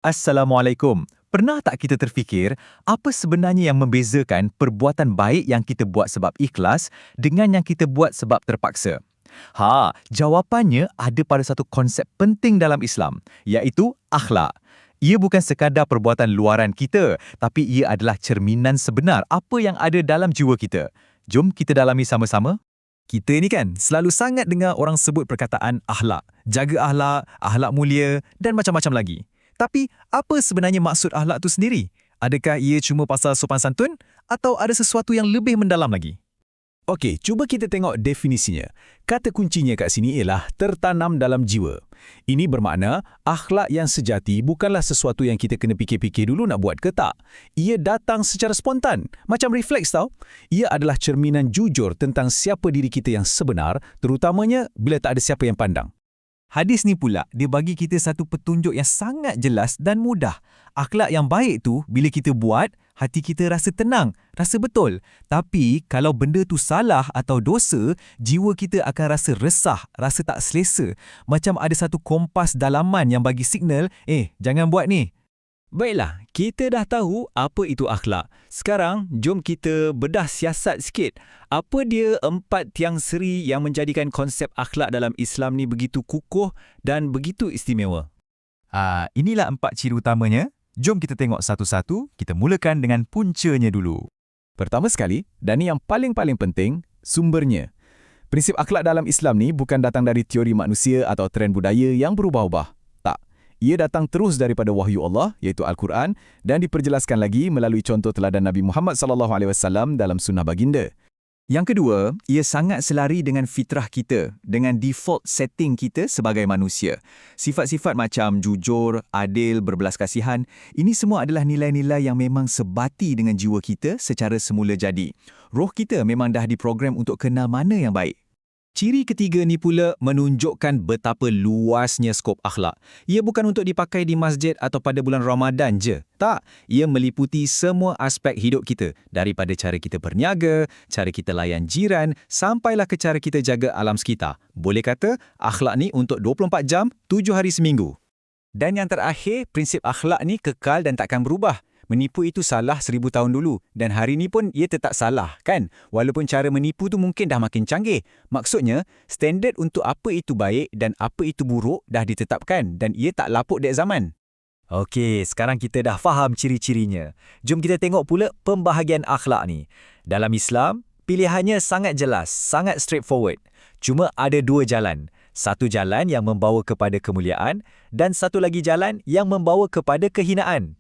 Assalamualaikum. Pernah tak kita terfikir, apa sebenarnya yang membezakan perbuatan baik yang kita buat sebab ikhlas dengan yang kita buat sebab terpaksa? Jawapannya ada pada satu konsep penting dalam Islam, iaitu akhlak. Ia bukan sekadar perbuatan luaran kita, tapi ia adalah cerminan sebenar apa yang ada dalam jiwa kita. Jom kita dalami sama-sama. Kita ni kan selalu sangat dengar orang sebut perkataan akhlak, jaga akhlak, akhlak mulia dan macam-macam lagi. Tapi apa sebenarnya maksud akhlak tu sendiri? Adakah ia cuma pasal sopan santun atau ada sesuatu yang lebih mendalam lagi? Okey, cuba kita tengok definisinya. Kata kuncinya kat sini ialah tertanam dalam jiwa. Ini bermakna akhlak yang sejati bukanlah sesuatu yang kita kena fikir-fikir dulu nak buat ke tak. Ia datang secara spontan, macam refleks tau. Ia adalah cerminan jujur tentang siapa diri kita yang sebenar, terutamanya bila tak ada siapa yang pandang. Hadis ni pula, dia bagi kita satu petunjuk yang sangat jelas dan mudah. Akhlak yang baik tu, bila kita buat, hati kita rasa tenang, rasa betul. Tapi, kalau benda tu salah atau dosa, jiwa kita akan rasa resah, rasa tak selesa. Macam ada satu kompas dalaman yang bagi signal, jangan buat ni. Baiklah, kita dah tahu apa itu akhlak. Sekarang, jom kita bedah siasat sikit. Apa dia 4 tiang seri yang menjadikan konsep akhlak dalam Islam ni begitu kukuh dan begitu istimewa? Inilah 4 ciri utamanya. Jom kita tengok satu-satu. Kita mulakan dengan puncanya dulu. Pertama sekali, dan ini yang paling-paling penting, sumbernya. Prinsip akhlak dalam Islam ni bukan datang dari teori manusia atau trend budaya yang berubah-ubah. Ia datang terus daripada wahyu Allah, iaitu Al-Quran, dan diperjelaskan lagi melalui contoh teladan Nabi Muhammad SAW dalam sunnah baginda. Yang kedua, ia sangat selari dengan fitrah kita, dengan default setting kita sebagai manusia. Sifat-sifat macam jujur, adil, berbelas kasihan, ini semua adalah nilai-nilai yang memang sebati dengan jiwa kita secara semula jadi. Roh kita memang dah diprogram untuk kenal mana yang baik. Ciri ketiga ni pula menunjukkan betapa luasnya skop akhlak. Ia bukan untuk dipakai di masjid atau pada bulan Ramadan je. Tak, ia meliputi semua aspek hidup kita. Daripada cara kita berniaga, cara kita layan jiran, sampailah ke cara kita jaga alam sekitar. Boleh kata, akhlak ni untuk 24 jam, 7 hari seminggu. Dan yang terakhir, prinsip akhlak ni kekal dan takkan berubah. Menipu itu salah 1000 tahun dulu dan hari ni pun ia tetap salah, kan? Walaupun cara menipu tu mungkin dah makin canggih. Maksudnya, standard untuk apa itu baik dan apa itu buruk dah ditetapkan dan ia tak lapuk dek zaman. Okey, sekarang kita dah faham ciri-cirinya. Jom kita tengok pula pembahagian akhlak ni. Dalam Islam, pilihannya sangat jelas, sangat straightforward. Cuma ada 2 jalan. Satu jalan yang membawa kepada kemuliaan dan satu lagi jalan yang membawa kepada kehinaan.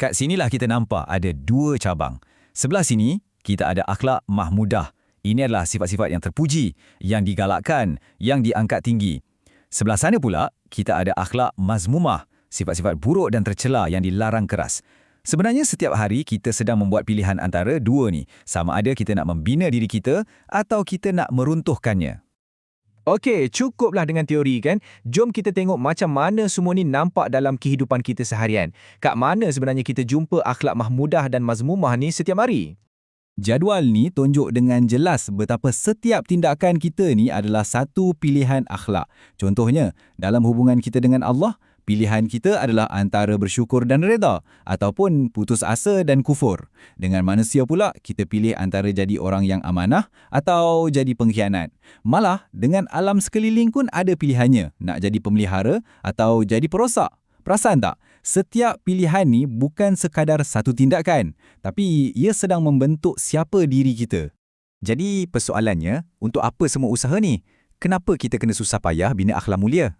Kat sinilah kita nampak ada 2 cabang. Sebelah sini, kita ada akhlak mahmudah. Ini adalah sifat-sifat yang terpuji, yang digalakkan, yang diangkat tinggi. Sebelah sana pula, kita ada akhlak mazmumah, sifat-sifat buruk dan tercela yang dilarang keras. Sebenarnya setiap hari kita sedang membuat pilihan antara 2 ni. Sama ada kita nak membina diri kita atau kita nak meruntuhkannya. Okey, cukuplah dengan teori kan? Jom kita tengok macam mana semua ni nampak dalam kehidupan kita seharian. Kat mana sebenarnya kita jumpa akhlak mahmudah dan mazmumah ni setiap hari? Jadual ni tunjuk dengan jelas betapa setiap tindakan kita ni adalah satu pilihan akhlak. Contohnya, dalam hubungan kita dengan Allah, pilihan kita adalah antara bersyukur dan reda ataupun putus asa dan kufur. Dengan manusia pula, kita pilih antara jadi orang yang amanah atau jadi pengkhianat. Malah, dengan alam sekeliling pun ada pilihannya, nak jadi pemelihara atau jadi perosak. Perasan tak? Setiap pilihan ni bukan sekadar satu tindakan, tapi ia sedang membentuk siapa diri kita. Jadi, persoalannya, untuk apa semua usaha ni? Kenapa kita kena susah payah bina akhlak mulia?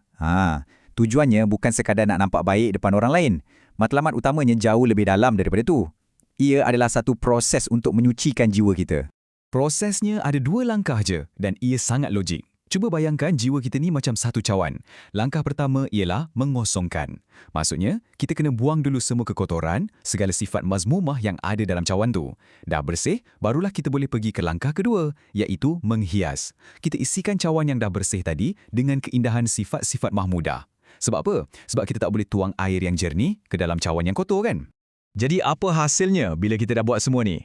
Tujuannya bukan sekadar nak nampak baik depan orang lain. Matlamat utamanya jauh lebih dalam daripada tu. Ia adalah satu proses untuk menyucikan jiwa kita. Prosesnya ada 2 langkah je dan ia sangat logik. Cuba bayangkan jiwa kita ni macam satu cawan. Langkah pertama ialah mengosongkan. Maksudnya, kita kena buang dulu semua kekotoran, segala sifat mazmumah yang ada dalam cawan tu. Dah bersih, barulah kita boleh pergi ke langkah kedua, iaitu menghias. Kita isikan cawan yang dah bersih tadi dengan keindahan sifat-sifat mahmudah. Sebab apa? Sebab kita tak boleh tuang air yang jernih ke dalam cawan yang kotor kan? Jadi apa hasilnya bila kita dah buat semua ni?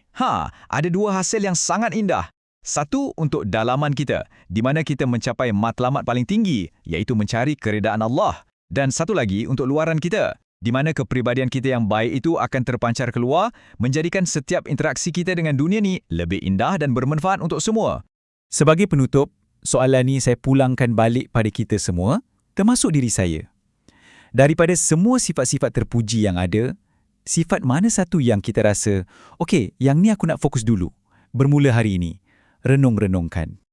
Ada 2 hasil yang sangat indah. Satu untuk dalaman kita, di mana kita mencapai matlamat paling tinggi, iaitu mencari keredaan Allah. Dan satu lagi untuk luaran kita, di mana kepribadian kita yang baik itu akan terpancar keluar, menjadikan setiap interaksi kita dengan dunia ni lebih indah dan bermanfaat untuk semua. Sebagai penutup, soalan ni saya pulangkan balik pada kita semua, termasuk diri saya. Daripada semua sifat-sifat terpuji yang ada, sifat mana satu yang kita rasa, okey, yang ni aku nak fokus dulu, bermula hari ini? Renung-renungkan.